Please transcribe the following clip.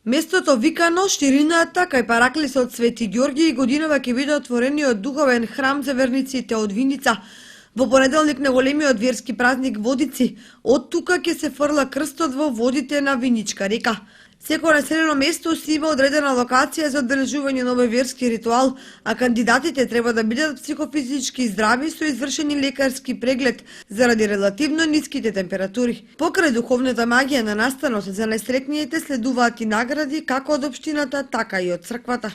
Местото викано Штирината кај параклисот Свети Ѓорги и годинава ќе биде отворениот духовен храм за верниците од Виница. Во понеделник на големиот верски празник Водици, од тука ќе се фрла крстот во водите на Виничка река. Секој населено место си има одредена локација за одбележување на овој верски ритуал, а кандидатите треба да бидат психофизички здрави со извршени лекарски преглед заради релативно ниските температури. Покрај духовната магија на настанот за најстрекниите следуваат и награди како од општината, така и од црквата.